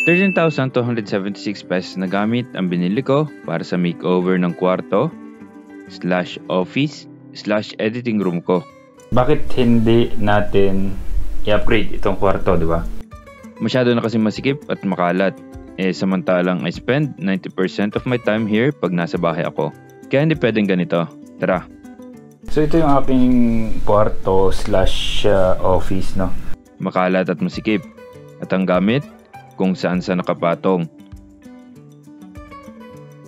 13,276 pesos na gamit ang binili ko para sa makeover ng kwarto / office / editing room ko. Bakit hindi natin i-upgrade itong kwarto, di ba? Masyado na kasi masikip at makalat. Samantalang I spend 90% of my time here pag nasa bahay ako. Kaya hindi pwedeng ganito. Tara. So ito yung aking kwarto / office, no? Makalat at masikip. At ang gamit, kung saan sa nakapatong.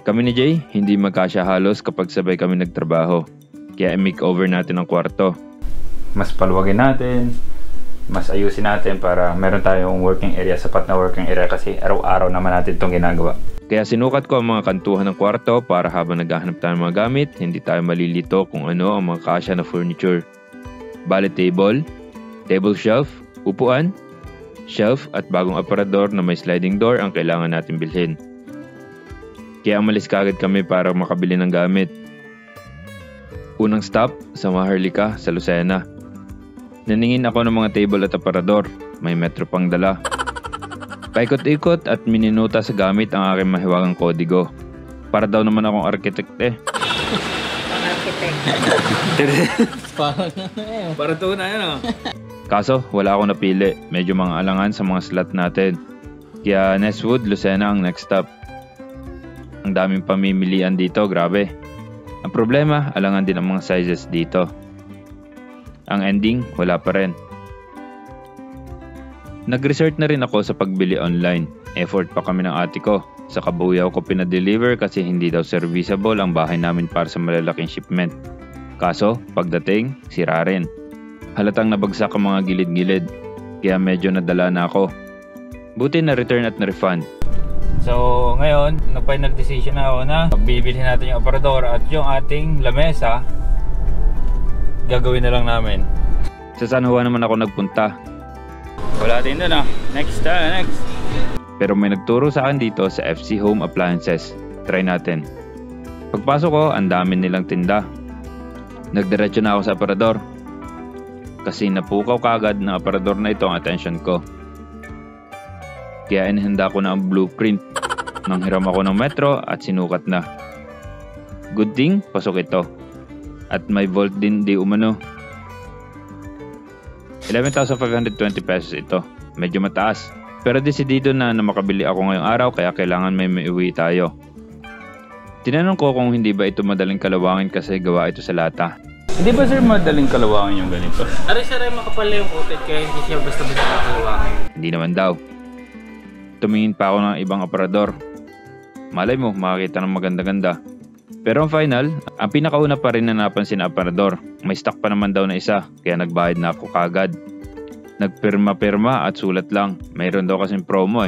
Kami ni Jay, hindi magkasya halos kapag sabay kami nagtrabaho. Kaya i-makeover natin ang kwarto. Mas paluwagin natin, mas ayusin natin para meron tayong working area, sapat na working area kasi araw-araw naman natin itong ginagawa. Kaya sinukat ko ang mga kantuhan ng kwarto para habang naghahanap tayo ng mga gamit, hindi tayo malilito kung ano ang mga kasya na furniture. Bale table shelf, upuan, shelf at bagong aparador na may sliding door ang kailangan natin bilhin. Kaya umalis kagad kami para makabili ng gamit. Unang stop sa Maharlika sa Lucena. Naningin ako ng mga table at aparador. May metro pang dala. Paikot-ikot at mininuta sa gamit ang aking mahiwagang kodigo. Para daw naman akong architect Para to na yan. Kaso wala akong napili. Medyo mga alangan sa mga slot natin. Kaya Nestwood, Lucena ang next stop. Ang daming pamimilian dito, grabe. Ang problema, alangan din ang mga sizes dito. Ang ending, wala pa rin. Nag-research na rin ako sa pagbili online. Effort pa kami ng ate ko. Sa kabuyaw ko pinadeliver kasi hindi daw serviceable ang bahay namin para sa malalaking shipment. Kaso, pagdating, sira rin. Halatang nabagsak ang mga gilid-gilid. Kaya medyo nadala na ako. Buti na return at na refund. So ngayon, nag-final decision na ako na bibilhin natin yung aparador at yung ating lamesa gagawin na lang namin. Sa San Juan naman ako nagpunta. Wala din doon Next. Pero may nagturo sa akin dito sa FC Home Appliances. Try natin. Pagpasok ko, ang dami nilang tinda. Nagdiretso na ako sa aparador. Kasi napukaw kagad ng aparador na ito ang attention ko. Kaya inihanda ko na ang blueprint. Nang hiram ako ng metro at sinukat na. Good thing, pasok ito. At may volt din di umano. 11,520 pesos ito. Medyo mataas. Pero desidido na makabili ako ngayong araw kaya kailangan may maiuwi tayo. Tinanong ko kung hindi ba ito madaling kalawangin kasi gawa ito sa lata. Hindi ba sir madaling kalawangin yung ganito? Aray makapal yung coated kaya hindi siya basta-basta kalawangin. Hindi naman daw. Tumingin pa ako ng ibang aparador. Malay mo, makakita ng maganda-ganda. Pero ang final, ang pinakauna pa rin na napansin na aparador. May stock pa naman daw na isa, kaya nagbayad na ako kagad. Nagpirma-pirma at sulat lang. Mayroon daw kasing promo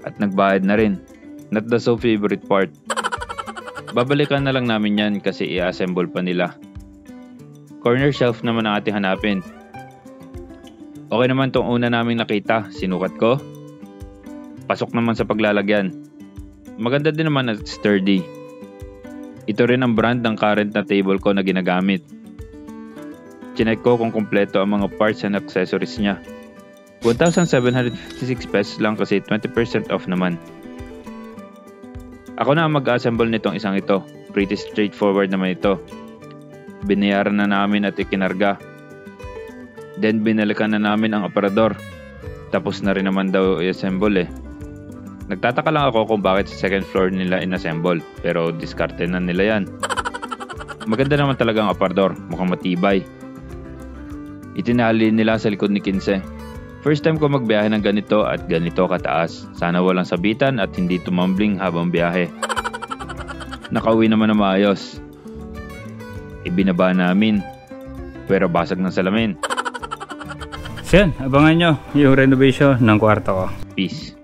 At nagbayad na rin. Not the so favorite part. Babalikan na lang namin yan kasi i-assemble pa nila. Corner shelf naman ang ating hanapin. Okay naman tong una naming nakita, sinukat ko. Pasok naman sa paglalagyan. Maganda din naman at sturdy. Ito rin ang brand ng current na table ko na ginagamit. Chinek ko kung kumpleto ang mga parts and accessories niya. 1,756 pesos lang kasi 20% off naman. Ako na ang mag-assemble nitong isang ito. Pretty straightforward naman ito. Binayaran na namin at ikinarga. Then binalikan na namin ang aparador. Tapos na rin naman daw i-assemble Nagtataka lang ako kung bakit sa second floor nila in-assemble. Pero diskarte na nila yan. Maganda naman talaga ang aparador. Mukhang matibay. Itinali nila sa likod ni Kinse. First time ko magbiyahe ng ganito at ganito kataas. Sana walang sabitan at hindi tumambling habang biyahe. Nakauwi naman na maayos. Ibinaba namin. Pero basag ng salamin. So yan, abangan nyo yung renovation ng kwarto ko. Peace.